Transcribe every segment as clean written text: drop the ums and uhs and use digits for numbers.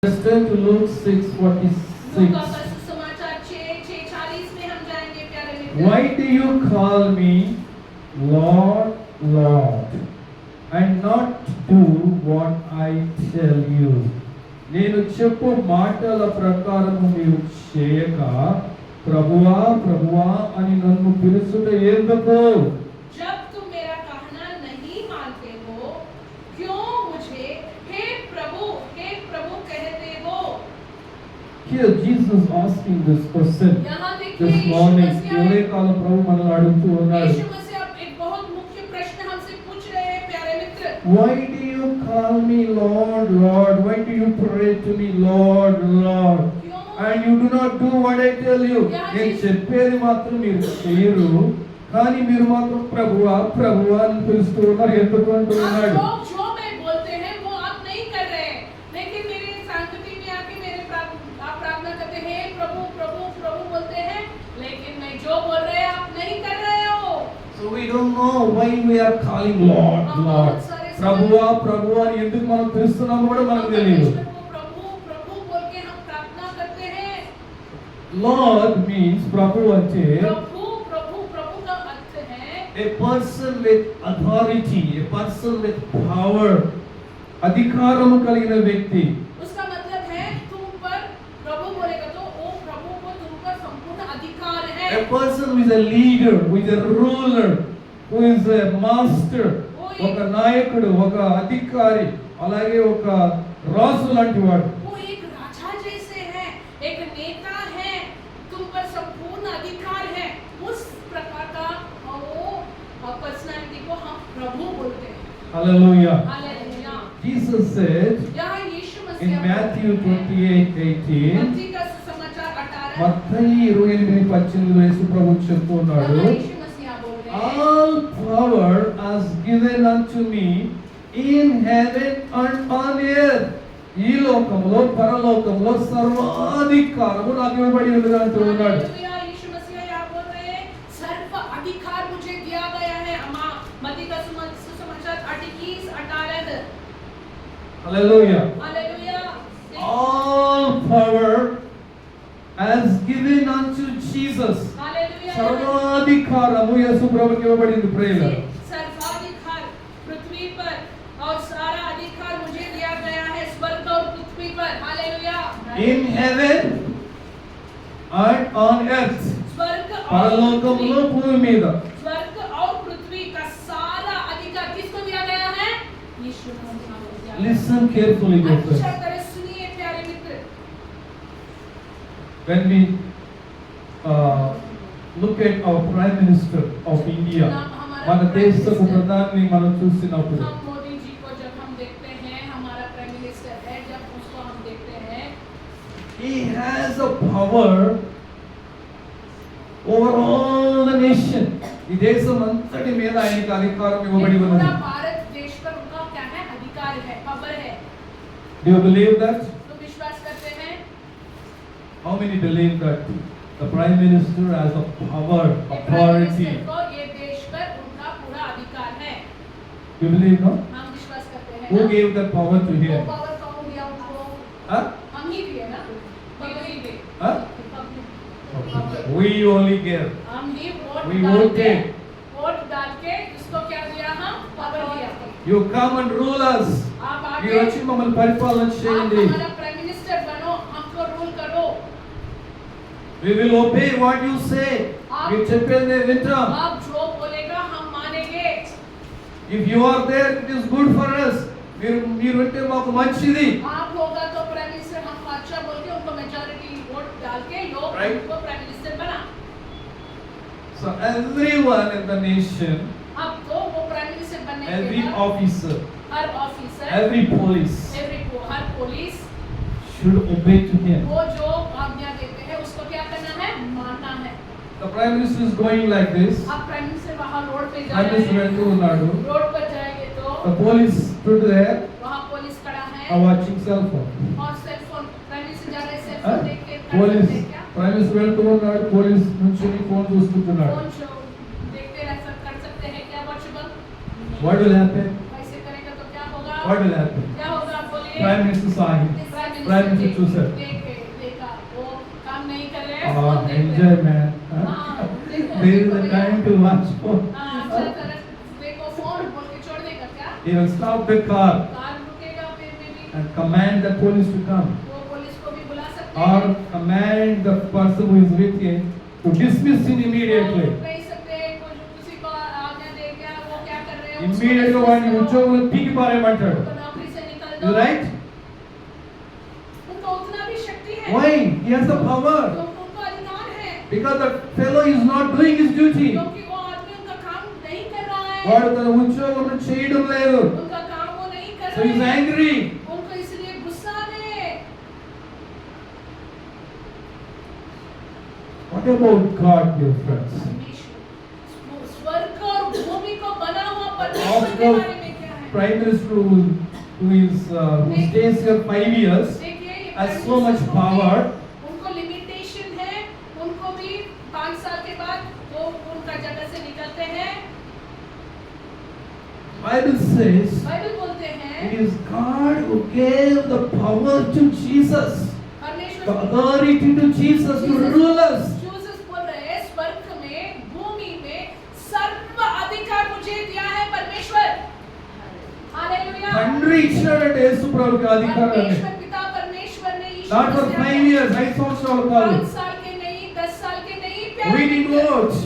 Let's turn to Luke 6:46. Why do you call me Lord, Lord, and not do what I tell you? నేను చెప్పు మాటల ప్రకారము మీరు చేయక ప్రభువా ప్రభువా అని నన్ను పిలుచుట ఎందుకు? जब तुम मेरा कहना नहीं मानते हो, क्यों मुझे हे प्रभु कहते हो? Here Jesus asking this question यहाँ देखिए this morning. उदय काल प्रभु మనల్ని అడుగుతూ ఉన్నాడు. यीशु मसीह एक बहुत मुख्य प्रश्न हमसे पूछ रहे हैं प्यारे मित्र. Why do you call me Lord, Lord? Why do you pray to me Lord, Lord? And you do not do what I tell you. నేను చెప్పేది మాత్రం మీరు చేయరు, కానీ మీరు మాత్రం ప్రభువా ప్రభువా అని పిలుస్తూ ఉన్నారు. ఎందుకు అంటున్నాడు? जो मैं बोलते हैं वो आप नहीं कर रहे हैं, लेकिन मेरे संगति में आके आप प्रार्थना करते हैं प्रभु प्रभु प्रभु बोलते हैं, लेकिन मैं जो बोल रहे हैं आप नहीं कर रहे हो. So we don't know why we are calling Lord, Lord. ప్రభువా ప్రభువా అని ఎందుకు మనం పిలుస్తున్నామో కూడా మనకు తెలియదు. प्रभु प्रभु बोल के हम प्रार्थना करते हैं. Lord means ప్రభు అంటే प्रभु प्रभु प्रभु का अर्थ है a person with authority, a person with power, అధికారము కలిగిన వ్యక్తి. उसका मतलब है तुम पर प्रभु बोलेगा तो वो प्रभु को तुम पर संपूर्ण अधिकार है. A person who is a leader, who is a ruler, who is a master, ఒక నాయకుడు, ఒక అధికారి, అలాగే ఒక రాజు లాంటి వాడు. वो एक राजा जैसे है, एक नेता है, तुम पर संपूर्ण अधिकार है. उस प्रकार का वो पर्सनालिटी को हम प्रभु बोलते हैं. Hallelujah. हालेलुया. Jesus said यहाँ यीशु मसीह in Matthew 28:18, मत्ती का सुसमाचार 18 మత్తయి 28:18 యేసు ప్రభు చెప్తున్నాడు, यहाँ यीशु मसीह बोल रहे हैं all power is given unto me in heaven and on earth. ఈ లోకములో పరలోకములో సర్వాధికారము నాకు ఇవ్వబడి ఉన్నది అంటున్నాడు. हालेलुया. यीशु मसीह यहाँ बोल रहे हैं सर्व अधिकार मुझे दिया गया है. मत्ती का सुसमाचार 28:18. Hallelujah. Hallelujah. All power is given unto Jesus. Hallelujah. సర్వాధికారము యేసు ప్రభువుకి ఇవ్వబడింది. ప్రేమ सर्वाधिकार पृथ्वी पर और सारा अधिकार मुझे दिया गया है स्वर्ग और पृथ्वी पर. Hallelujah. in heaven and on earth. स्वर्ग और పరలోకములో భూమి మీద. स्वर्ग और पृथ्वी का सारा अधिकार किसको दिया गया है? यीशु मसीह को दिया गया. Listen carefully, dear अच्छा friends. तरह सुनिए प्यारे मित्र. When we look at our Prime Minister of India, మన దేశపు ప్రధాని మనం చూసినప్పుడు हम मोदी जी को जब हम देखते हैं, हमारा प्राइम मिनिस्टर है, जब उसको हम देखते हैं, he has a power over all the nation. ఈ దేశం అంతటి మీద ఆయనకి అధికారం ఇవ్వబడి पूरा ఉన్నది. भारत देश पर उनका क्या है? अधिकार है, पावर है. Do you believe that? तो विश्वास करते हैं? How many believe that the Prime Minister has a power, ये प्राइम authority? मिनिस्टर को ये देश पर उनका पूरा अधिकार है. You believe, no? हम विश्वास करते हैं. Who ना? gave that power to वो him? पावर कौन दिया उनको? Huh? हम ही दिए ना. पब्लिक दिए. Huh? Public. We only gave. हम ही वोट We डाल के voted. वोट डाल के इसको क्या दिया? हम पावर दिया. You come and rule us. आप మీరు आके వచ్చి మమ్మల్ని పరిపాలన आप చేయండి. हमारा प्राइम मिनिस्टर बनो, हमको रूल करो. We will obey what you say. మీరు చెప్పేది వింటాం. आप जो बोलेगा हम मानेंगे. If you are there, it is good for us. మీరు వింటే మాకు మంచిది. आप होगा तो प्राइम मिनिस्टर हमको अच्छा बोल के उनको मेजॉरिटी वोट डाल के लोग Right. उनको प्राइम मिनिस्टर बना. So everyone in the nation, अब तो वो प्राइम मिनिस्टर बनने के every बाद officer, her officer, every police her police should obey to him. वो जो आज्ञा देते हैं उसको क्या करना है? मानना है. The Prime Minister is going like this. अब प्राइम मिनिस्टर वहाँ रोड पे जा Prime रहे Minister हैं. వెళ్తూ ఉన్నాడు. रोड पर जाएंगे तो The police stood there वहाँ पुलिस खड़ा है watching cell phone. और सेल फोन प्राइम मिनिस्टर जा रहे हैं सेल Huh? फोन देख के कर Police, सकते हैं क्या? Prime Minister వెళ్తూ ఉన్నాడు. పోలీస్ నుంచి ఫోన్ చూసుకుంటున్నాడు. फोन शो देखते रह कर सकते हैं क्या? पॉसिबल? What will happen? ऐसे करेगा तो क्या होगा? What will happen? क्या होगा? आप बोलिए. Prime Minister saw him. Prime Prime Minister చూశారు. देखा वो काम नहीं कर रहे हैं, फोन देख रहे हैं। Enjoy man. हाँ, देखो, There is a देखो time to watch phone. हाँ, अच्छा तरह देखो फोन बोल के छोड़ देगा क्या? He will stop the car car रुकेगा फिर भी and command the police to come, वो पुलिस को भी बुला सकते or हैं। command the person who is with him to dismiss him immediately. वो नहीं सकते, किसी को आज्ञा दे क्या, वो क्या कर रहे हैं? Immediately వాడిని ఉద్యోగం పీకి పారేయమంటాడు. उनको नौकरी से निकाल You दो। right? उनको उतना भी शक्ति है। Why? He has the power. उनको अधिकार है। Because the fellow is not doing his duty. क्योंकि वो आदमी उनका काम नहीं कर रहा है। వాడు తన ఉద్యోగం చేయడం లేదు. उनका काम वो नहीं कर So he is रहे हैं। angry. उनको इसलिए गुस्सा है। What about God, dear friends? स्वर्ग और भूमि को बना हुआ परमेश्वर Of के the बारे में क्या है? Prime Minister who stays here 5 years देखिए ये has prime so much minister को power. भी उनको लिमिटेशन है, उनको भी 5 साल के बाद वो उनका जगह से निकलते हैं। Bible says बाइबल बोलते हैं it is God who gave the power to Jesus, the परमेश्वर authority to Jesus to rule us. Joseph बोल रहे हैं स्वर्ग में भूमि में सर्व अधिकार मुझे दिया है परमेश्वर। हालेलुया। తండ్రి ఇచ్చినాడంటే యేసు ప్రభుకి అధికారం परमेश्वर पिता परमेश्वर ने यीशु Not for मसीह 5 years, 5 సంవత్సరాలు కాదు. 5 साल के नहीं, 10 साल के नहीं, प्यारे We didn't Mitra. vote.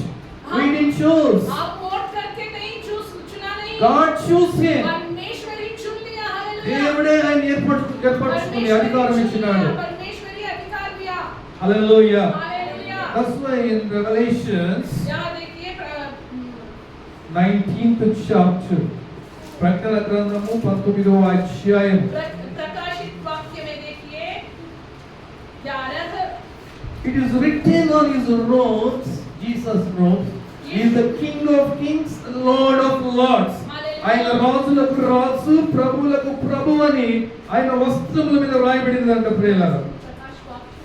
We didn't choose. आप वोट करके नहीं चुना नहीं। God chose him. परमेश्वर ही चुन लिया। हालेलुया। దేవుడే ఆయన ఏర్పరచుకుని అధికారం ఇచ్చినాడు. परमेश्वर ही अधिकार दिया। Hallelujah. Hallelujah. That's why in Revelations यहाँ देखिए 19th chapter, ప్రకటన గ్రంథము 19వ అధ్యాయం प्रकाशित वाक्य में देखिए 11 It is written on his robes, Jesus' robes, he is the King of kings, Lord of lords. ఆయన రాజులకు రాజు, ప్రభువులకు ప్రభు అని ఆయన వస్త్రముల మీద రాయబడిందంట ప్రియులారా. प्रकाश वाक्य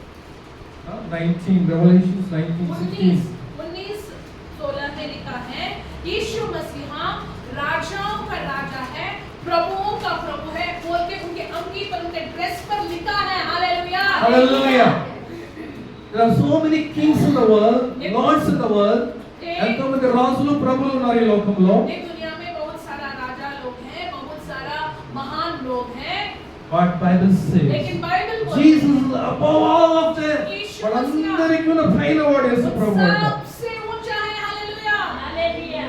19 Revelations 19:16. 19:16 में लिखा है यीशु मसीहा राजाओं का राजा है, प्रभुओं का प्रभु है बोल के उनके अंगी पर उनके ड्रेस पर लिखा है। Hallelujah. Hallelujah. There are so many kings in the world, lords in the world. ఎంతోమంది రాజులు ప్రభువులు ఉన్నారు ఈ లోకంలో. ये दुनिया में बहुत सारा राजा लोग हैं, बहुत सारा महान लोग हैं। But Bible says लेकिन Bible Jesus is above all of them. यीशु వాళ్ళందరికీ ఉన్న పైన వాడు యేసు ప్రభువు అంట. सबसे ऊंचा है। Hallelujah. Hallelujah.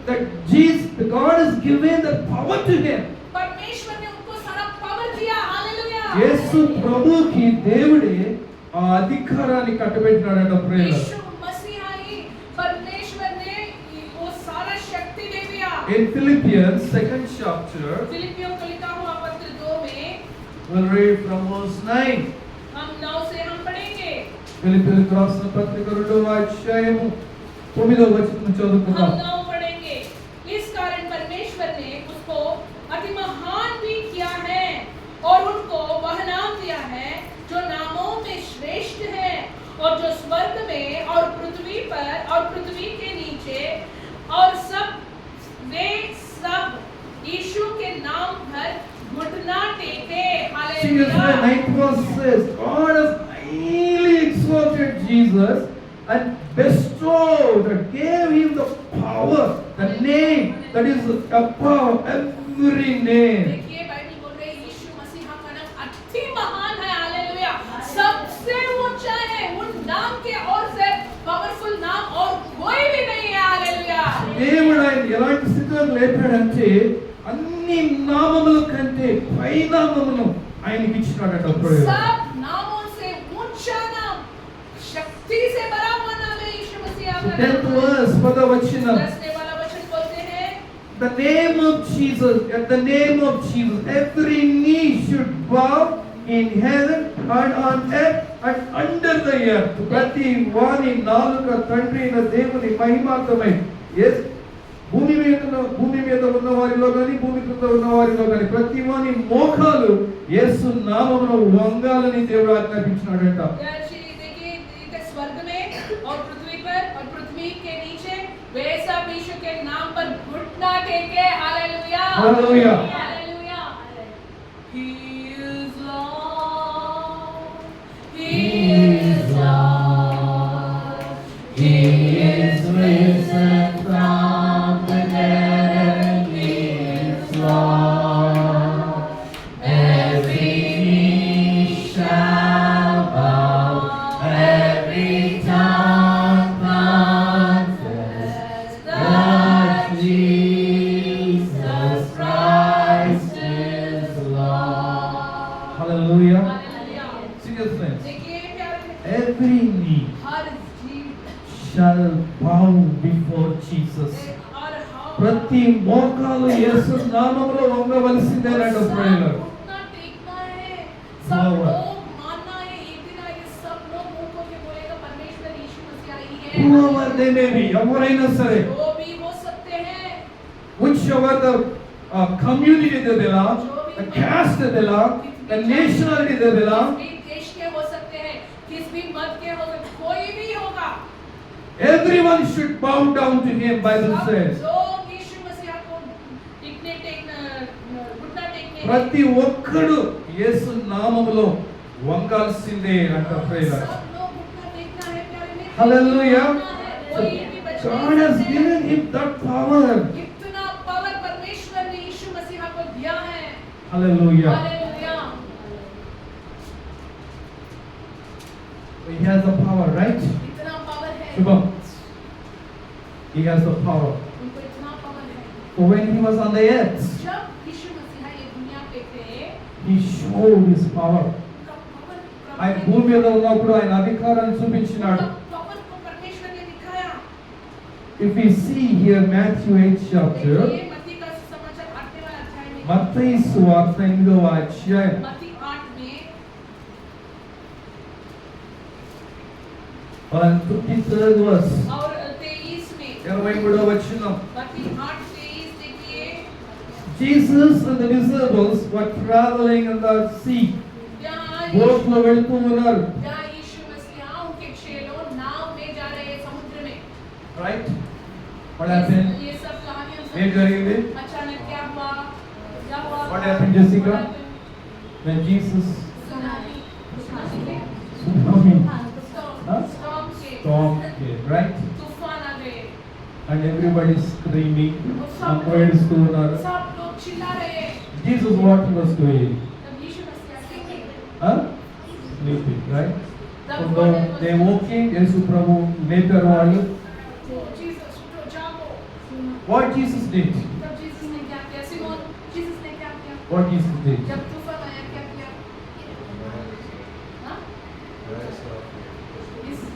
That Jesus, God has given the power to him. परमेश्वर ने उनको सारा पावर दिया। हालेलुया। యేసు ప్రభుకి దేవుడే ఆ అధికారాన్ని కట్టబెట్టినాడంట ప్రియులారా. यीशु मसीहा ही परमेश्वर ने वो सारा शक्ति दे दिया। In Philippians 2nd chapter, फिलिपियों को लिखा हुआ पत्र 2 में we'll read from verse 9. हम 9 से हम पढ़ेंगे। ఫిలిప్పీయులకు రాసిన పత్రిక 2వ అధ్యాయము 9వ వచనం చదువుకుందాం. हम 9 पढ़ेंगे। इस कारण परमेश्वर ने उसको अति महान भी किया है और उनको वह नाम दिया है जो नामों में श्रेष्ठ है और जो स्वर्ग में और पृथ्वी पर और पृथ्वी के नीचे और सब वे सब यीशु के नाम पर घुटना टेके। See this way, 9th verse says, God has highly exalted Jesus and bestowed and gave him the power, the name that is above every name. देखिए बाइबल बोल रही है यीशु मसीह का नाम अति महान है। हालेलुया। सबसे ऊंचा है, उन नाम के और से पावरफुल नाम और कोई भी नहीं है। हालेलुया। దేవుడు ఆయన ఎలాంటి స్థితిలో లేపాడంటే అన్ని నామముల కంటే పై నామమును ఆయనకి ఇచ్చినాడట ప్రియులారా. सब नामों से ऊंचा नाम, शक्ति से भरा हुआ नाम है यीशु मसीह का 10th नाम। verse, 10వ వచనం. दसने वाला वचन बोलते हैं The name of Jesus, at the name of Jesus, every knee should bow in heaven and on earth and under the earth. ప్రతి వాని నాలుక తండ్రి అయిన దేవుని మహిమార్థమై భూమి మీద ఉన్న వారిలో కానీ భూమి క్రింద ఉన్న వారిలో కానీ ప్రతి వాని మోకాలు యేసు నామమున వంగాలని దేవుడు ఆజ్ఞాపించినాడంట. देखिए स्वर्ग में और पृथ्वी पर और पृथ्वी के नीचे वे सब यीशु के नाम पर घुटना टेके। Hallelujah. Hallelujah. Hallelujah. He is Lord। Hallelujah. Seriously. देखिए प्यारे, Every knee हर जीव shall bow before Jesus. और हाँ, ప్రతి మోకాలు యేసు నామములో వంగవలసిందేనంట ప్రియులారా. घुटना टेकना है, हाँ, सब हाँ। लोग मानना है, एक दिन आएगा सब लोग मुंह खोल के बोलेगा परमेश्वर यीशु मसीह ही है। Whoever they may be, ఎవరైనా సరే, जो भी हो सकते हैं, whichever the community they belong, the caste they belong, the nationality they belong, किस भी देश के हो सकते हैं, किस भी मत के हो सकते, कोई भी होगा, everyone should bow down to him, Bible सब says. लोग यीशु मसीह को टिकने टेकना, घुटना टेकने ప్రతి ఒక్కడు యేసు నామములో వంగాల్సిందే అంట ప్రియులారా. सब लोग घुटना टेकना है प्यारे में। Hallelujah. कोई भी बच God नहीं has सकते। given him that power. इतना पावर परमेश्वर ने यीशु मसीह को दिया है। Hallelujah. Hallelujah. He has the power, right? इतना पावर है। Shubham. He has the power. उनको इतना पावर है। So when he was on the earth, जब यीशु मसीह ये दुनिया पे थे, he showed his power. उनका पावर ఆయన భూమి మీద ఉన్నప్పుడు ఆయన అధికారాన్ని చూపించినాడు. पावर को परमेश्वर ने दिखाया। If we see here Matthew 8 chapter, देखिए मत्ती का सुसमाचार 8वें वाला अध्याय में, మత్తయి సువార్త 8వ అధ్యాయం मत्ती 8 में 23rd verse, और 23 में, 23వ వచనం. मत्ती 8:23 देखिए, Jesus and the disciples were traveling on the sea. जहाँ బోట్ లో వెళ్తూ ఉన్నారు. यीशु मसीह उनके चेलों नाव में जा रहे हैं समुद्र में। Right? What happened? ये सब कहानियां ఏం జరిగింది? अचानक क्या हुआ? क्या हुआ? What happened, Jessica? When Jesus tsunami tsunami, Huh? storm के storm came, right? तूफान आ गए, And everybody screaming, అందరూ ఏడుస్తూ ఉన్నారు. सब लोग चिल्ला रहे हैं। Jesus what he was doing? तब यीशु मसीह sleeping, Huh? Sleeping, right? तब So वो they walking, యేసు ప్రభు లేపారు వాళ్ళు. जीसस उठो जागो। What Jesus did? तब जीसस ने क्या किया? सिमोन, जीसस ने क्या किया? What Jesus did? जब तूफान आया क्या किया? हाँ? Yes.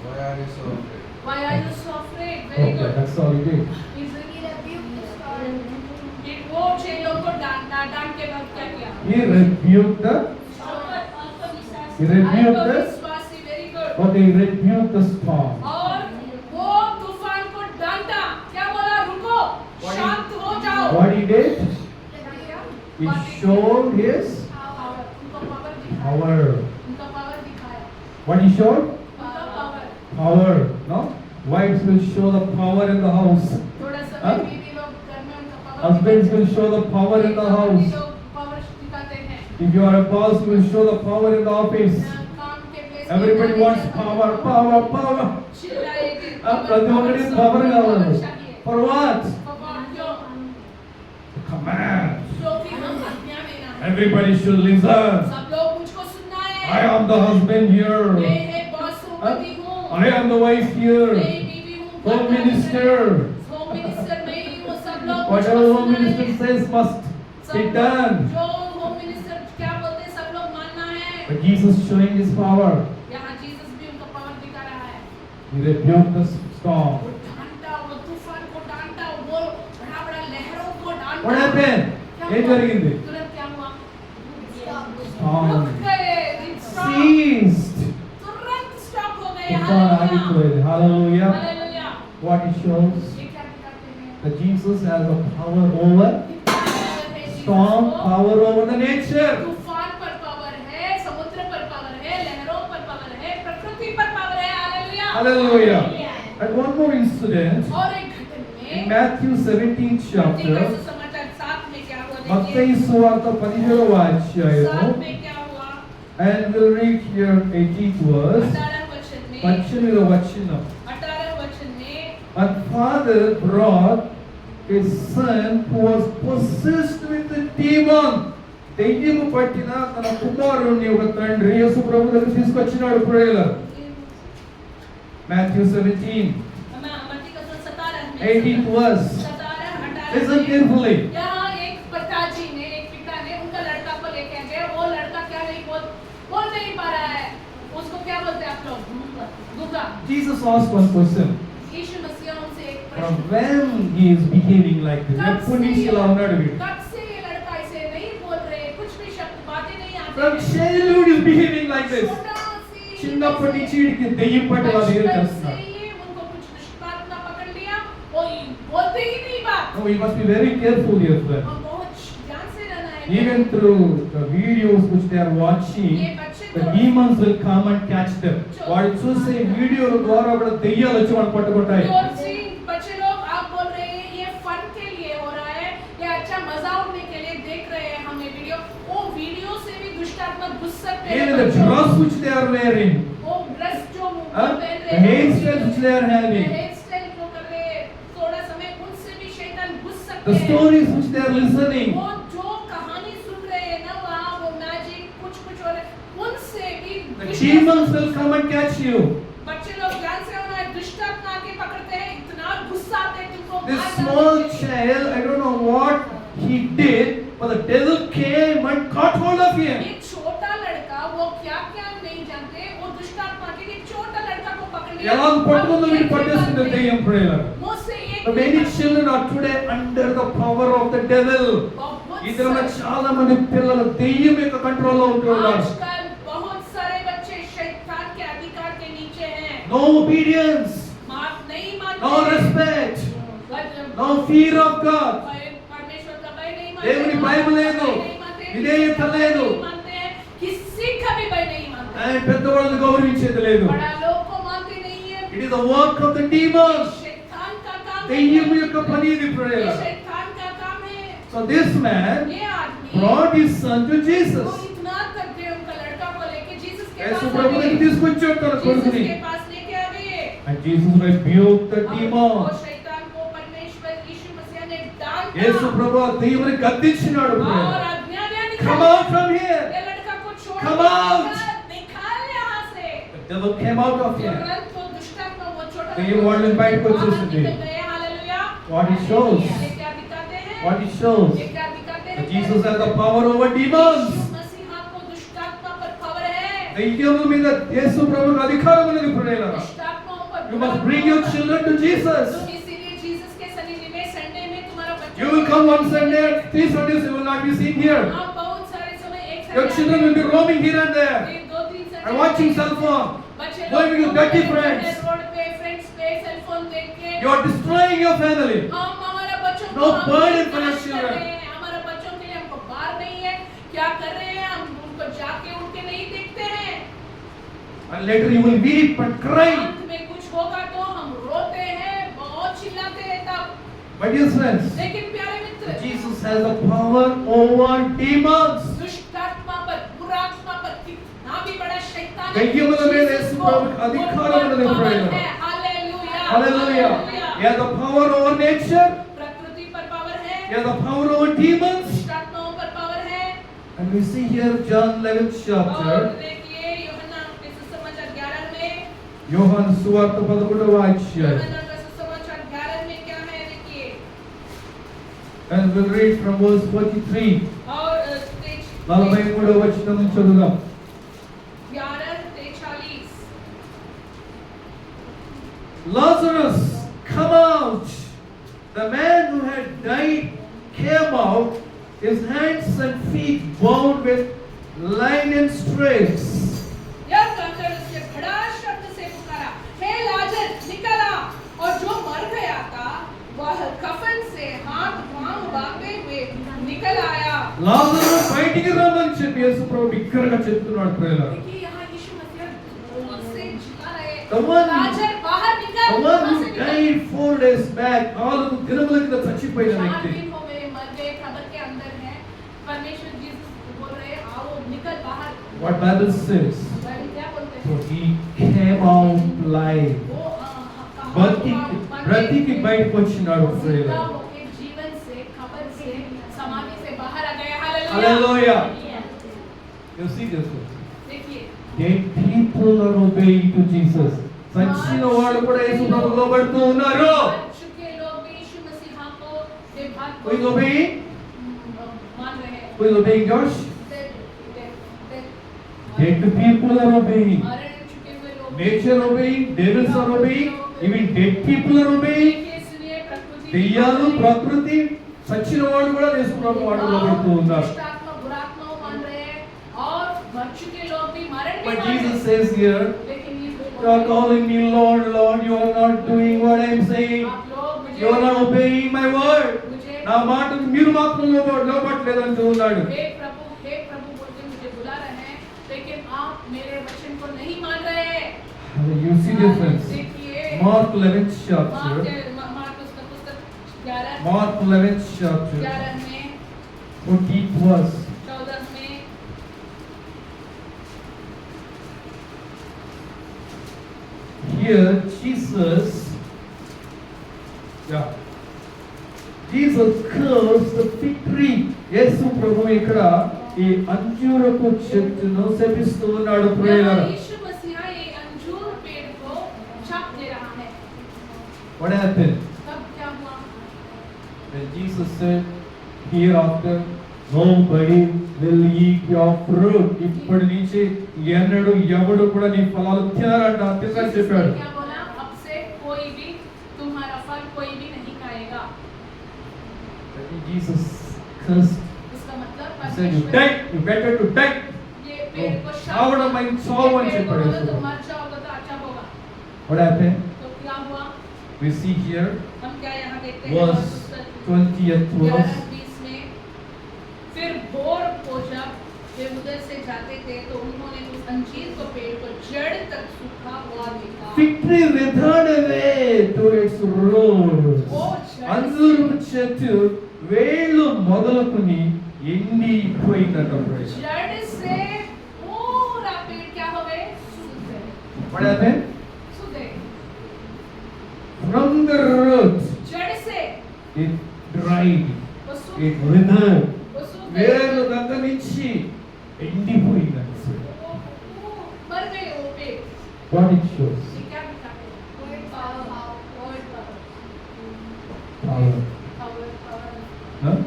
Why are you so afraid? Why are you so afraid? Very Okay, good. that's all he did. वो चेलों को डांटा, डांट के बाद क्या किया? He rebuked the, he rebuked the, आत्मविश्वासी, very good। okay, he rebuked the storm. और वो तूफान को डांटा, क्या बोला? रुको, शांत हो जाओ। What he did? He What showed his power, उनको पावर दिखाया, power. उनका पावर दिखाया, What he showed? उनका power. Power. No? Wives will show the power in the house. थोड़ा सा हाँ? बीवी लोग घर में उनका power Husbands will show the power in the house. लोग पावर दिखाते हैं। If you are a boss, you will show the power in the office. काम के place Everybody में wants power, power, power. चिल्लाएंगे, ప్రతి ఒక్కరికి power కావాలి. चाहिए। For what? पावर क्यों? Command. क्योंकि हम आज्ञा देना है। Everybody should listen. सब लोग मुझको सुनना है। I am the husband मैं here. एक बॉस हूँ, पति हूँ। I am the wife मैं here. बीवी हूँ, Home पति हूँ। minister. होम मिनिस्टर मैं ही हूँ, सब लोग Whatever मुझको home सुनना minister है। says must सब be लोग- done. जो होम मिनिस्टर क्या बोलते हैं, सब लोग मानना है। But Jesus showing his power. यहाँ जीसस भी उनका पावर दिखा रहा है। He rebuked the storm. वो डांटा, वो तूफान को डांटा, वो बड़ा-बड़ा लहरों को डांटा। What happened? क्या ఏం हुआ? జరిగింది? तुरंत क्या हुआ? Storm रुक गए, it stopped। ceased. तुरंत स्टॉप हो गए। తుఫాన్ ఆగిపోయింది. Hallelujah. Hallelujah. What it shows? ये क्या दिखाते हैं? That Jesus has a power over storm, power over the nature. तूफान पर पावर है, समुद्र पर पावर है, लहरों पर पावर है, प्रकृति पर पावर है। Hallelujah. Hallelujah. And one more incident और एक घटना in में Matthew 17th मत्ती का chapter. सुसमाचार 7 में क्या हुआ? మత్తయి देखिए సువార్త 17వ 7 అధ్యాయము. में क्या हुआ? And we'll read here 18th verse. 18 वचन में 18వ వచనం. 18 वचन में And father brought his son who was possessed with a demon. దెయ్యము పట్టిన తన కుమారుణ్ణి ఒక తండ్రి యేసు ప్రభు దగ్గర తీసుకొచ్చినాడు ప్రేయర్. Matthew 17, मत्ती का 17 में 18th verse. 17 18 Listen में carefully. यहाँ एक पिताजी ने, एक पिता ने उनका लड़का को लेके गए। वो लड़का क्या नहीं बोल नहीं पा रहा है, उसको क्या बोलते हैं आप लोग? गूंगा। Jesus asked one question. यीशु मसीह उनसे एक From प्रश्न, when he is behaving like this? कब ఎప్పటి से నుంచి ఇలా ఉన్నాడు వీడు? कब से ये लड़का ऐसे नहीं बोल रहे, कुछ भी शब्द बातें नहीं आती From हैं। childhood is behaving like this. छोटा सी చిన్నప్పటి నుంచి వీడికి దెయ్యం పట్టి వాళ్ళ దగ్గర बचपन से చేస్తున్నాడు. ही उनको कुछ दुष्टात्मा पकड़ लिया, वो बोलते ही नहीं बात। No, we must be very careful here, friends. हम बहुत ध्यान से रहना है। Even through the videos which they are watching, ये बच्चे the तो demons will come and catch them. వాడు చూసే వీడియోల ద్వారా కూడా దెయ్యాలు వచ్చి వాళ్ళు పట్టుకుంటాయి. और सी बच्चे लोग आप बोल रहे हैं ये फन के लिए हो रहा है, ये अच्छा मजा उड़ने के लिए देख रहे हैं हम ये वीडियो, वो वीडियो से भी दुष्ट आत्मा घुस सकते हैं। Even the dress which they are wearing, वो ड्रेस जो huh? पहन the रहे हैं, hairstyle which they are having, hair style जो कर रहे हैं, थोड़ा समय उनसे भी शैतान घुस the सकते हैं। stories which they are listening, वो जो कहानी सुन रहे हैं ना वहाँ वो मैजिक कुछ कुछ हो रहा है, उनसे भी the दुष्ट demons will come and catch you. बच्चे लोग ध्यान से होना है, दुष्ट आत्मा आके पकड़ते हैं, इतना गुस्सा आते हैं तुमको This मार small डालने के लिए। child, I don't know what he did, but the devil came and caught hold of him. एक छोटा लड़का वो क्या क्या नहीं जानते, वो दुष्ट आत्मा के लिए छोटा लड़का को पकड़ लिया। ఎలా పట్టుకుందో వీడు పట్టేస్తుంది దెయ్యం ప్రేయర్. मुझसे एक The many children are today under the power of the devil. बहुत ఇతరుల सारे- చాలా మంది పిల్లలు దెయ్యం యొక్క కంట్రోల్ లో ఉంటున్నారు. आजकल बहुत सारे बच्चे शैतान के अधिकार के नीचे हैं। No obedience, माफ नहीं मानते, no respect, मतलब no fear of God. परमेश्वर का भय नहीं मानते, దేవుని బైబిల్ లేదు, भय नहीं मानते, విధేయత లేదు, नहीं मानते हैं, किसी का भी भय नहीं मानते, and పెద్దవాళ్ళని గౌరవించేది లేదు. बड़ा लोग को मानते नहीं है। It is the work of the demons. शैतान का काम है, దెయ్యం యొక్క పని ఇది ये ప్రేయర్. शैतान का काम है। So this man ये आदमी brought his son to वो Jesus. इतना तक गए उनका लड़का को लेके जीसस के యేసు पास आ ప్రభువుని गए, తీసుకొచ్చాడు తన जीसस కొడుకుని. के पास लेके आ गए। And Jesus rebuked the और demon. वो शैतान को परमेश्वर यीशु मसीह ने डांटा యేసు ప్రభు ఆ దెయ్యాన్ని గద్దించినాడు. और आज्ञा दिया, Come निकाल out from here. ये लड़का को छोड़ Come दो, out. निकाल यहाँ से। The devil came out of him. तुरंत वो दुष्ट आत्मा वो छोटा दెయ్యం వాళ్ళని బయటకు बाहर వచ్చేసింది. निकल गए, हालेलुया। What it shows. ये क्या दिखाते हैं? What it shows. ये क्या दिखाते हैं? that Jesus has the power over demons. यीशु मसीह को दुष्ट आत्मा पर पावर है। దెయ్యముల మీద యేసు ప్రభువుకు అధికారం ఉన్నది ప్రియులారా. दुष्ट आत्माओं पर You must bring your children to Jesus. तुम इसीलिए जीसस के सन्निधि में संडे में तुम्हारा बच्चा You will come one Sunday, 3 Sundays you will not be seen here. आप बहुत सारे समय एक Your Sunday children will be roaming here and there. ये 2-3 Sunday And watching cell phone. बच्चे Going with लोग dirty घूमते friends. हैं रोड पे, फ्रेंड्स पे सेल फोन देख के You are destroying your family. हम हमारे बच्चों No हम burden for your नाश कर children. रहे हैं, हमारे बच्चों के लिए हमको बार नहीं है, क्या कर रहे हैं हम उनको जाके उठ के नहीं देखते हैं। And later you will weep and cry. अंत में कुछ होगा तो हम रोते हैं, बहुत चिल्लाते हैं तब। My dear friends, लेकिन प्यारे मित्र, Jesus has the power over demons. दुष्ट आत्मा पर, बुरा आत्मा पर कितना भी बड़ा शैतान है, దెయ్యముల మీద जीसस యేసు को ప్రభువుకు అధికారం ఉన్నది वो ప్రియులారా. power है, hallelujah, Hallelujah. He has the power over nature. प्रकृति पर पावर है, He has the power over demons. दुष्ट आत्माओं पर पावर है। And we see here John 11th और chapter. देखिए यूहन्ना के सुसमाचार 11 में, యోహాను సువార్త 11వ అధ్యాయం. यूहन्ना का सुसमाचार 11 में क्या है देखिए। And we'll read from verse 43. और 43వ వచనం నుంచి చదువుదాం. 11:43 Lazarus, come out. The man who had died came out, his hands and feet bound with linen strips. यह कहकर उसने बड़ा शब्द से पुकारा, हे लाजर निकल आ। और जो मर गया था वह कफन से हाथ पांव बांधे हुए निकल आया। లాజరు బయటికి రమ్మని చెప్పి యేసు ప్రభు బిగ్గరగా చెప్తున్నాడు ప్రియులారా. देखिए यहाँ यीशु मसीह जोर से चिल्ला रहे हैं, The one- लाजर बाहर निकल, The one वहाँ who से निकल। died 4 days back, 4 దినముల కింద చచ్చిపోయిన 4 వ్యక్తి. दिन हो गए मर गए, कब्र के अंदर है। परमेश्वर जी बोल रहे हैं, आओ निकल बाहर। What Bible says? बाइबल क्या बोलते So हैं? he came out live. वो బ్రతికి బయటకు వచ్చినాడు जिंदा ప్రియులారా. होके जीवन से, कब्र से, समाधि से बाहर आ गए। Hallelujah. Hallelujah. You see this one? देखिए Dead people are obeying to Jesus. చచ్చిన వాళ్ళు కూడా యేసు ప్రభువుకు లోబడుతూ ఉన్నారు. मर चुके लोग भी यीशु मसीह को बेबाक Who is obeying? मान रहे हैं। Who is obeying Josh? Dead- dead- dead. Dead people are obeying. मर चुके हुए लोग Nature obeying, devils are obeying, even dead people are obeying. देखिए, सुनिए, प्रकृति దెయ్యాలు ప్రకృతి సచ్చిన వాడు కూడా యేసు ప్రభు వాడు లోబడుతూ ఉన్నారు. दुष्ट आत्मा बुरा आत्माओं मान रहे हैं और मर चुके लोग भी मरण भी But मान रहे Jesus हैं। says here, लेकिन you are calling me Lord, Lord, you are not doing what I am saying. आप लोग You are not obeying my word. मुझे నా మాటకు మీరు మాత్రం లోబడట్లేదు అంటూ ఉన్నాడు. हे प्रभु बोलते मुझे बुला रहे हैं, लेकिन आप मेरे वचन को नहीं मान रहे हैं। You see difference. देखिए, Mark 11th chapter. मार्कुस का पुस्तक 11 Mark 11th chapter. 11 में 14th verse. 14 में Here Jesus cursed the fig tree. యేసు ప్రభు ఇక్కడ ఈ అంజూరపు చెట్టును శపిస్తూ ఉన్నాడు. ప్రియులారా, यहाँ यीशु मसीह ये अंजूर पेड़ को छाप दे रहा है। what happened? तब क्या हुआ? When Jesus said, hereafter nobody will eat your fruit. ఇప్పటి నుంచి ఎన్నడూ ఎవడు కూడా నీ ఫలాలు తినరంట అని చెప్పాడు. क्या बोला? अब से कोई भी तुम्हारा फल कोई भी नहीं खाएगा। Jesus cursed. इसका मतलब He said, you die, you better to die. ये पेड़ को చావడమై చావని చెప్పాడు యేసు. तो मर जाओगे तो अच्छा होगा। What happened? तो क्या हुआ? We see here हम क्या यहाँ देखते हैं? verse 20th verse. 11-20 में फिर भोर को जब वे उधर से जाते थे तो उन्होंने उस अंजीर को पेड़ को जड़ तक सूखा हुआ देखा। Fig tree withered away to its roots. అంజూరపు చెట్టు వేళ్ళు మొదలుకొని ఎండిపోయిందట. जड़ से पूरा पेड़ क्या हो गए? सूख गए। What happened? सूख गए। From the root जड़ से it dried, वो सूख it withered. वो सूख వేర్ల गए। దగ్గర నుంచి ఎండిపోయిందట. वो मर गए वो पेड़। What it shows? ये क्या दिखाते हैं? Power Power. Huh?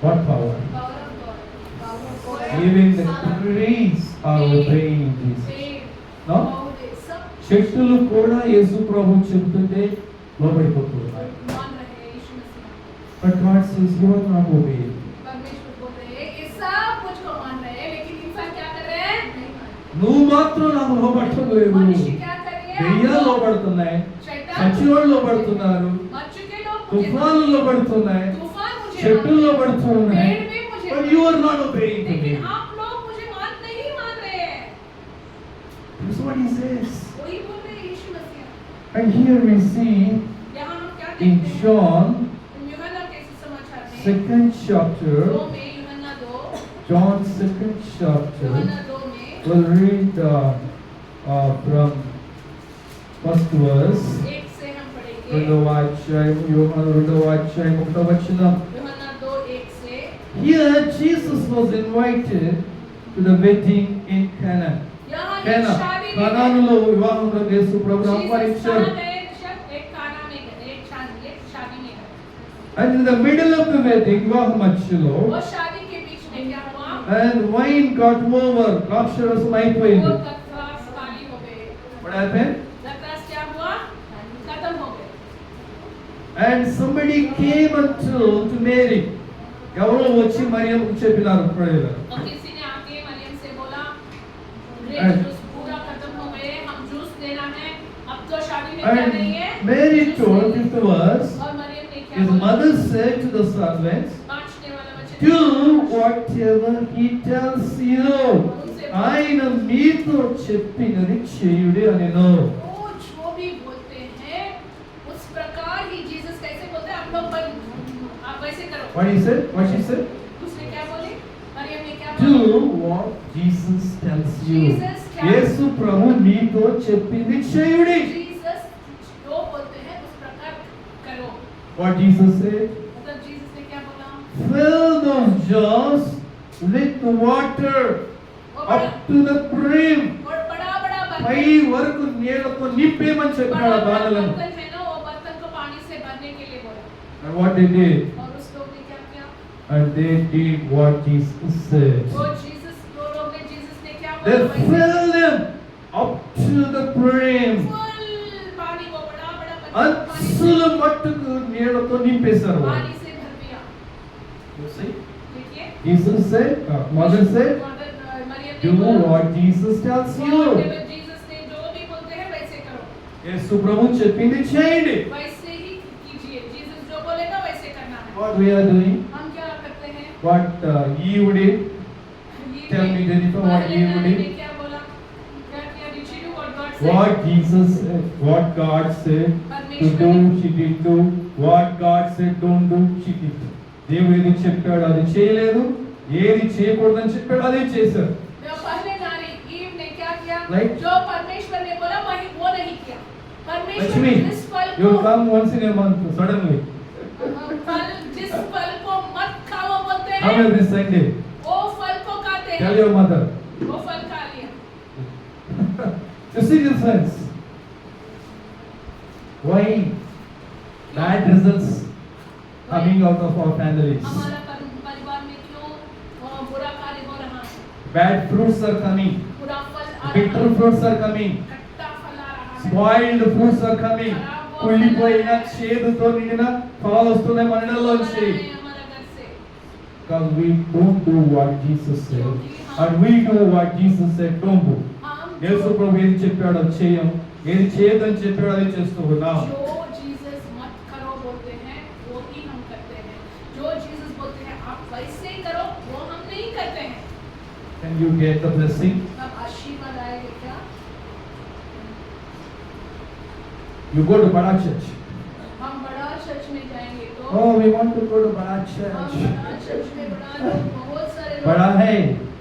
What power? Even the trees are obeying Jesus. No? చెట్టులు కూడా యేసు ప్రభు చెబుతుంటే లోబడిపోతున్నారు. But God says you are not obeying. परमेश्वर बोल रहे हैं ये सब मुझको मान रहे हैं, लेकिन इंसान क्या कर रहे हैं? नहीं मान रहे। నువ్వు మాత్రం నాకు లోబడట్లేదు. मनुष्य क्या कर रही है? దెయ్యాలు లోబడుతున్నాయి, शैतान సచ్చినోళ్ళు లోబడుతున్నారు, मर चुके लोग मुझे తుఫాన్లు లోబడుతున్నాయి, तूफान मुझे చెట్టులు मान- లోబడుతున్నాయి. पेड़ भी मुझे But मान- you are not obeying to me. लेकिन आप लोग मुझे नहीं मान रहे हैं। That's what he says. वही बोल रहे हैं यीशु मसीह। And here we see यहाँ हम क्या in देखते हैं? John यूहन्ना कैसे समाचार में 2nd chapter, 2 में यूहन्ना 2 John 2nd chapter, यूहन्ना 2 में we'll read from first verse. 1 से हम पढ़ेंगे। రెండవ అధ్యాయం, యోహాను రెండవ అధ్యాయం 1వ వచనం. यूहन्ना 2:1 से Here Jesus was invited to the wedding in Cana. यहाँ एक Cana. शादी में కానానులో వివాహంలో యేసు ప్రభువును जीसस ఆహ్వానించారు. कहाँ गए? एक काना में गए, एक शादी में गए। And in the middle of the wedding, వివాహ మధ్యలో, वो शादी के बीच में क्या हुआ? and wine got over, ద్రాక్షరసం वो అయిపోయింది. द्राक्ष खाली हो गए। What happened? द्राक्ष क्या हुआ? खत्म हो गए। And somebody came and told to Mary. ఎవరో వచ్చి మరియమ్మకు చెప్పినారు. ప్రేయర్. और किसी ने आके मरियम से बोला, And- ग्रेप जूस पूरा खत्म हो गए, हम जूस देना है, अब तो शादी में क्या And नहीं है? Mary जूस told, नहीं। 5th verse, और मरियम ने क्या his बोला? mother said to the servants, बाँचने वाला वचन do whatever he tells you. ఆయన మీతో చెప్పినది చేయుడి అనెను. वो जो भी बोलते हैं उस प्रकार ही जीसस कैसे बोलते हैं? आप लोग आप वैसे करो। What he said? What she said? उसने क्या बोली? मरियम ने क्या Do बोला? what Jesus tells you. Jesus क्या- యేసు ప్రభు మీతో చెప్పింది చేయుడి. जीसस जो बोलते हैं उस प्रकार करो। What Jesus said? मतलब जीसस ने क्या बोला? Fill those jars with water वो up to the brim. बड़ा పై వరకు నీళ్లతో నింపేమని చెప్పాడు ఆ బాణలను. बर्तन है ना, वो बर्तन को पानी से भरने के लिए बोला। And what they did? और उस लोग ने क्या किया? And they did what Jesus said. वो लोग ने जीसस ने क्या They बोला वैसे fill them up to the brim. Full पानी को बड़ा बड़ा बच्चा అంచుల మట్టుకు నీళ్ళతో నింపేశారు వాళ్ళు. पानी से भर दिया। You see? देखिए Jesus said, mother said, Mariam do what Jesus tells you. Jesus ने जो भी बोलते हैं वैसे करो, యేసు ప్రభు చెప్పింది చేయండి. वैसे ही कीजिए। जीसस जो बोलेगा वैसे करना है। What we are doing? हम क्या करते हैं? What Eve did? Tell me, Jennifer, what Eve did? क्या बोला? क्या किया? Did she do what God said? What Jesus said, what God said to do, she did do. What God said don't do, she did. దేవుడు ఏది చెప్పాడు అది చేయలేదు, ఏది చేయకూడదని చెప్పాడు అది చేశారు. पहले नारी ईव ने क्या किया? Right. जो परमेश्वर ने बोला वही वो नहीं किया। परमेश्वर Lakshmi, जिस फल you will को come once in a month suddenly. जिस फल को मत खाओ बोलते Come हैं, every Sunday. वो फल को खाते Tell हैं। your mother. वो फल खा लिया। You see the difference? Why bad results coming out of our families? हमारा परिवार में क्यों बुरा कार्य हो रहा है? Bad fruits are coming. बुरा फल आ रहा Bitter है। fruits are coming. खट्टा फल आ रहा है। Spoiled fruits are coming. కుళ్ళిపోయిన చేదుతో నిండిన ఫలాలు వస్తున్నాయి మన ఇళ్ళలోంచి. हमारा घर से Because we don't do what Jesus said and we do what Jesus said don't do. हम యేసు ప్రభు ఏది చెప్పాడో చేయం, ఏది చేయదని చెప్పాడో అది చేస్తూ ఉన్నాం. जो जीसस मत करो बोलते हैं वो ही हम करते हैं। जो जीसस बोलते हैं आप वैसे ही करो वो हम नहीं करते हैं। Can you get the blessing? तब आशीर्वाद आएगा क्या? You go to Bada Church. हम बड़ा चर्च में जाएंगे तो Oh, we want to go to Bada हम Church. बड़ा चर्च में बड़ा लोग बहुत सारे लोग बड़ा है.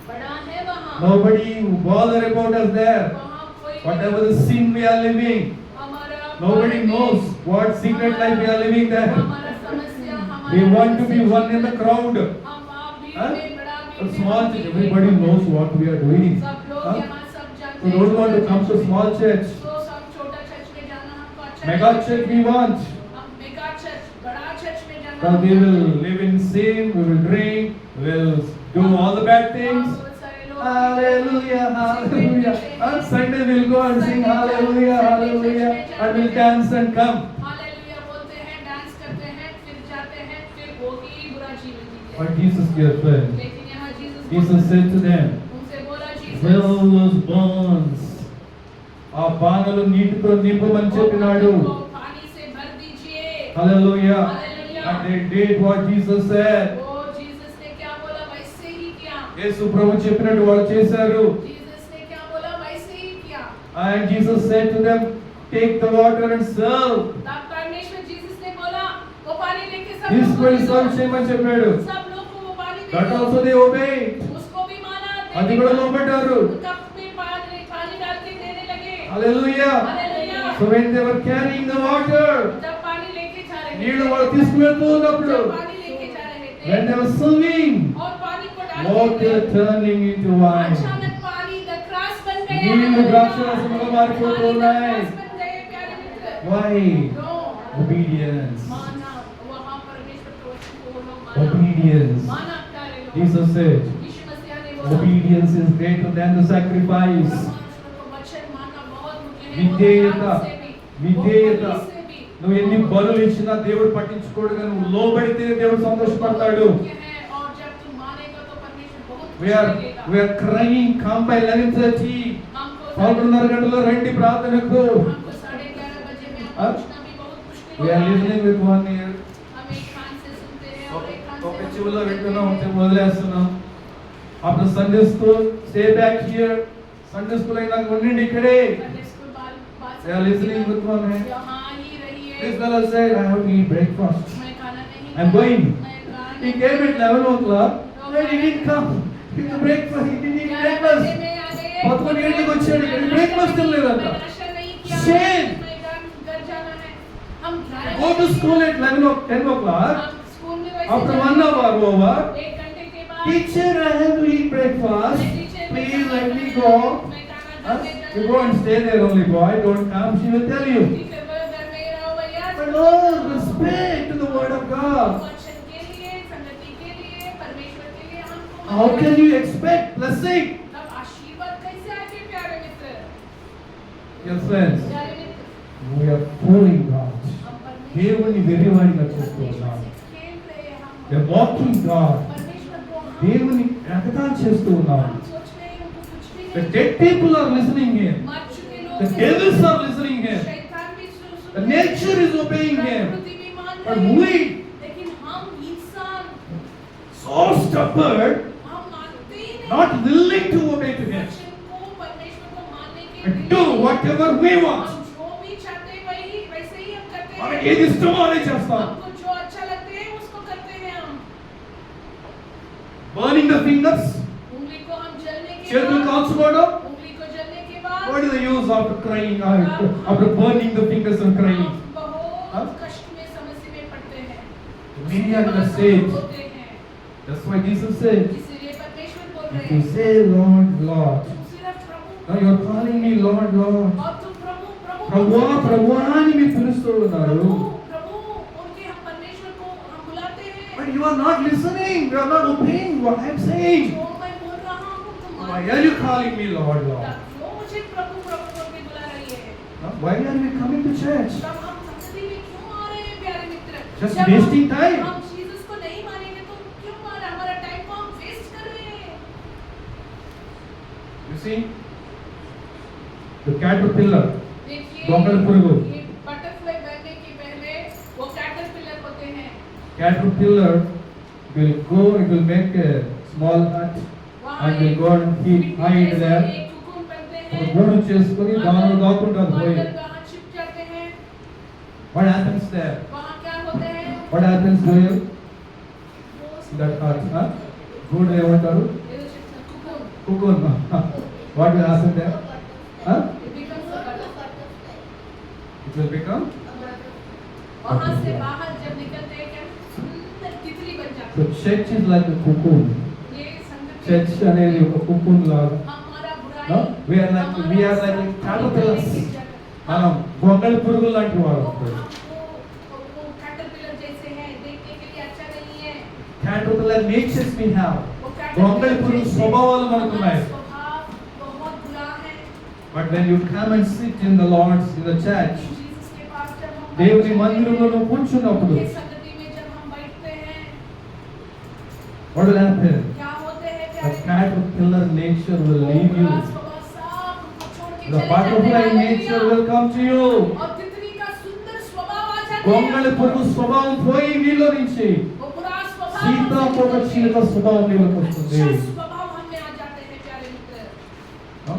बड़ा है वहाँ। Nobody bother about us there. वहाँ कोई Whatever the sin we are living, हमारा nobody knows what secret life we are living there. हमारा समस्या हमारा We want to be one in the crowd. हम आप भीड़ Huh? में बड़ा A भीड़ में small हम church, भीड़ में everybody knows what we are doing. सब लोग Huh? यहाँ सब जानते We don't want to come to small church. तो सब छोटा चर्च में जाना हमको अच्छा Mega नहीं church लगता। we want. हम मेगा चर्च बड़ा चर्च में जाना Because we will live in sin, we will drink, we will do all the bad things. बहुत सारे लोग Hallelujah, hallelujah. On Sunday we'll go and sing hallelujah, hallelujah, and we'll dance and come. Hallelujah बोलते हैं, dance करते हैं, फिर जाते हैं, फिर वो ही बुरा जीवन जीते हैं। But Jesus, dear friend, लेकिन यहाँ Jesus said to them, उनसे बोला जीसस fill those barns. ఆ బాణలు నీటితో నింపమని చెప్పినాడు. को पानी से भर दीजिए। Hallelujah. Hallelujah. And they did what Jesus said. वो जीसस ने क्या बोला वैसे ही किया। యేసు ప్రభు చెప్పినట్టు వాళ్ళు చేశారు. जीसस ने क्या बोला वैसे ही किया। And Jesus said to them, take the water and serve. तब परमेश्वर जीसस ने बोला वो पानी लेके सब తీసుకొని लोग సర్వ్ చేయమని చెప్పాడు. सब लोग को वो पानी दे That दो। also they obeyed. उसको भी माना, అది కూడా లోబడ్డారు. कप में पानी डाल के देने लगे। Hallelujah. Hallelujah. So when they were carrying the water, जब पानी लेके जा रहे నీళ్లు थे, వాళ్ళు తీసుకువెళ్తూ ఉన్నప్పుడు, जब पानी लेके जा रहे when थे they were serving, और पानी को डाल water के turning into wine. अचानक पानी द्राक्ष बन गया। నీళ్లు ద్రాక్షరసముగా మారిపోతూ पानी ఉన్నాయి. द्राक्ष बन गए प्यारे मित्र। Why? क्यों? Obedience. माना, वहाँ परमेश्वर के वचन को वो लोग Obedience. माना प्यारे लोग। Jesus said, यीशु मसीह ने बोला obedience is greater than the sacrifice. परमेश्वर को वचन मानना बहुत मुख्य है। విధేయత, वो से भी, విధేయత. वो बलि से भी। నువ్వు ఎన్ని బలులు ఇచ్చినా దేవుడు పట్టించుకోడు, కానీ నువ్వు లోబడితే దేవుడు సంతోషపడతాడు. मुख्य है और जब तुम मानेगा तो परमेश्वर बहुत We खुश are लगेगा। crying, come by 11:30. हमको 11:30 గంటలో రండి ప్రార్థనకు. हमको 11:30 बजे में हाँ? पहुंचना भी बहुत मुश्किल We are होगा। listening with one ear. हम एक कान से सुनते हैं और एक कान ఒక से हम చెవులో सुनते వింటున్నాం, हैं। ఉంటే వదిలేస్తున్నాం. After Sunday school, stay back here. Sunday school అయినాక ఉండండి ఇక్కడే. Sunday school बात We are listening with one hand. यहाँ ही रहिए। This fellow said, I have to eat breakfast. मैं खाना नहीं I'm going. मैं खाना He came at 11 o'clock. Then he didn't come. He didn't breakfast. He didn't eat 11 breakfast. बजे में आ गए। 11 గంటలకు వచ్చాడు, ఇక్కడ breakfast తినలేదంట. मैं नाश्ता नहीं किया। Shame. मैं घर जाना है। हम घर Go to school at 10 o'clock. हम स्कूल में वैसे After जाते 1 हैं। hour over. 1 घंटे के बाद Teacher, I have to eat breakfast. Please let me go. Huh? You go and stay there only, boy. Don't come. She will tell you. But oh, respect to the word of God. How can you expect blessing? Yes, friends, प्यारे मित्र, we are fooling God. हम परमेश्वर దేవుని వెర్రివాడిగా చేస్తూ ఉన్నాం. से खेल रहे हैं हम। We are mocking God. परमेश्वर को हम దేవుని ఎగతాళి చేస్తూ ఉన్నాం. सोच रहे हैं उनको कुछ भी The नहीं। dead people are listening Him. मर चुके The लोग devils are listening Him. शैतान भी सुन The nature is obeying Him. प्रकृति भी मान But रहे हैं। we, लेकिन हम इंसान so stubborn, हम मानते ही नहीं। not willing to obey to Him, वचन को परमेश्वर को मानने के and लिए do whatever we want. हम जो भी चाहते हैं वही वैसे ही हम करते మనకి हैं। ఏది ఇష్టమో అదే చేస్తాం. हमको जो अच्छा लगते हैं उसको करते हैं हम। Burning the fingers, उंगली को हम जलने के చేతులు बाद కాల్చుకోవడం. उंगली को जलने के बाद What is the use after crying, after burning the fingers and crying? हम हाँ? बहुत कष्ट में समस्या में पड़ते हैं। We are the उसके बाद saints. हम रोते हैं। That's why Jesus said, इसीलिए परमेश्वर बोल if रहे you हैं say Lord, Lord, तुम सिर्फ प्रभु now you are calling me Lord, Lord. और तुम प्रभु प्रभु ప్రభువా ప్రభువా అని మీరు పిలుస్తూ ఉన్నారు. प्रभु प्रभु उनके हम परमेश्वर को हम बुलाते हैं। But you are not listening. You are not obeying what I am saying. जो मैं बोल रहा हूँ तुम Why are you calling me Lord, Lord? क्यों मुझे प्रभु प्रभु करके बुला रही है? Huh? Why are we coming to church? तब हम संगति में क्यों आ रहे हैं प्यारे मित्र? Just जब wasting time. हम जीसस को नहीं मानेंगे तो क्यों आ रहे हैं? हमारा टाइम को हम वेस्ट कर रहे हैं। You see, the caterpillar, देखिए डॉक्टर पुरुगु. ये बटरफ्लाई बनने के पहले वो कैटरपिलर होते हैं। caterpillar will go, it will make a small hut वहाँ and will एक go and मिट्टी hide जैसे there. एक cocoon बनते ఒక हैं। గూడు చేసుకొని దానిలో దాక్కుంటారు वो పోయి. अंदर कहाँ छिप जाते हैं? What happens there? वहाँ क्या होते हैं? What happens there? वो That hut, huh? గూడు ఏమంటారు? ये जो cocoon, Cocoon. What will happen there? Huh? it becomes a butterfly। It will become. वहाँ से बाहर जब निकलते हैं क्या सुंदर तितली बन जाते So हैं। church is like a cocoon. ये संगति Church అనేది ఒక cocoon లాగా. हमारा बुराई No? We are like caterpillars. మనం గొంగళి పురుగులు లాంటి వారు. वो कैटरपिलर जैसे हैं देखने के लिए अच्छा नहीं है। Caterpillar natures we have. वो గొంగళి పురుగు స్వభావాలు మనకు ఉన్నాయి. स्वभाव बहुत बुरा है। But when you come and sit in the Lord's in the church, Jesus के पास जब हम దేవుని మందిరంలో నువ్వు కూర్చున్నప్పుడు ये संगति में जब हम बैठते हैं what will happen? क्या होते हैं The प्यारे? caterpillar nature will leave you. बुरा स्वभाव सब उनको छोड़ के The चले butterfly जाते हैं। nature will come to you. और तितली का सुंदर स्वभाव आ जाता है। గొంగళి పురుగు స్వభావం పోయి నీలో నుంచి वो बुरा स्वभाव సీతాకోక చిలుక స్వభావం నీలోకి వస్తుంది. अच्छा स्वभाव हमें आ जाते हैं प्यारे मित्र। No?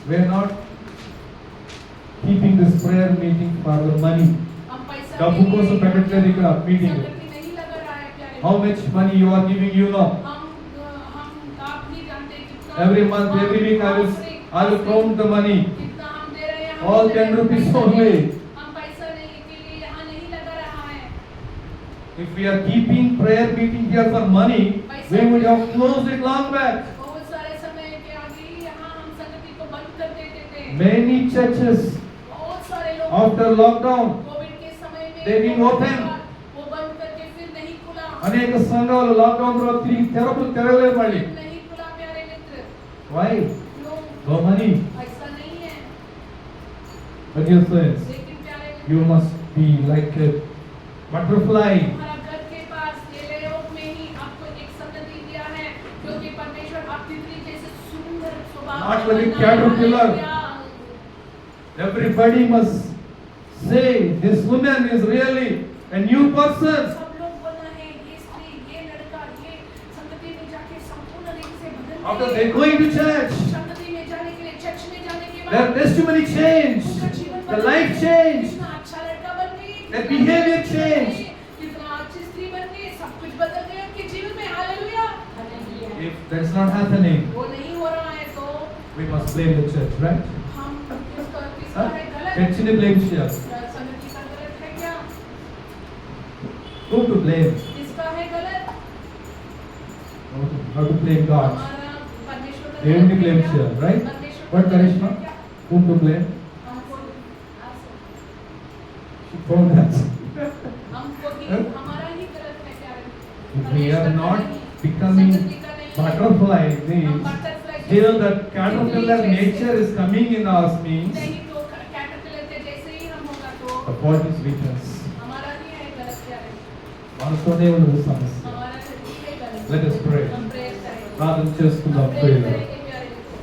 We are not keeping this prayer meeting for the money. हम पैसा డబ్బు के लिए కోసం పెట్టట్లేదు ఇక్కడ మీటింగ్. संगति नहीं लगा रहा है प्यारे How Mitra. much money you are giving, you know. हम आप नहीं जानते कितना Every month, every week I will count the money. कितना हम दे रहे हैं। हम All दे रहे 10 हैं, rupees पैसा only. नहीं- हम पैसा नहीं के लिए यहाँ नहीं लगा रहा है। If we are keeping prayer meeting here for money, we would have closed it long back. बहुत सारे समय के आगे ही यहाँ हम संगति को बंद कर देते थे। Many churches बहुत सारे लोग after lockdown, कोविड के समय में They didn't open. वो बंद करके फिर नहीं खुला। అనేక సంఘాలు లాక్డౌన్ తర్వాత తిరిగి తెరవలేదు మళ్ళీ. नहीं खुला प्यारे मित्र। Why? क्यों? No money. ऐसा नहीं है। But dear friends, लेकिन प्यारे मित्र, you must be like a butterfly. तुम्हारा घर के पास ये लेआउट में ही आपको एक संगति दिया है क्योंकि परमेश्वर आप तितली जैसे सुंदर स्वभाव Not का like a बनाया caterpillar. है। Everybody must say this woman is really a new person. सब लोग बोलना है ये स्त्री ये लड़का ये संगति में जाके संपूर्ण रूप से बदल After गई। they going to church, संगति में जाने के लिए चर्च में जाने के their बाद testimony change, उनका जीवन the बदल life गया। change. कितना अच्छा लड़का बन गई, Their कितना behavior अच्छा change. कितना अच्छी स्त्री बन गई, सब कुछ बदल गया उनके जीवन में। Hallelujah. If that's not happening, वो नहीं हो रहा है तो we must blame the church, right? हम किसका Huh? है गलत? చర్చిని blame చేయాలి. संगति का गलत है क्या? Who to blame? किसका है गलत? How to blame God? हमारा परमेश्वर का దేవుని गलत है blame क्या? చేయాలి, right? परमेश्वर का What गलत Karishma? है क्या? Whom to blame? हमको She found that. हमको ही Huh? हमारा ही गलत है क्या? If we are परमेश्वर का not नहीं, becoming संगति का नहीं है। butterfly हम means butterfly still जैसे that caterpillar तितली जैसे nature is coming in us means नहीं तो what is weakness? हमारा नहीं है गलत क्या है, మనతోనే ఉన్నది సమస్య. हमारा ठीक है गलत. Let us pray. हम प्रेयर करेंगे. ప్రార్థన చేసుకుందాం. हम प्रेयर Pray. करेंगे प्यारे मित्रों.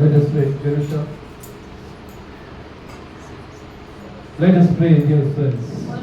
Let us pray. Jerusha. Let us pray, dear friends. हम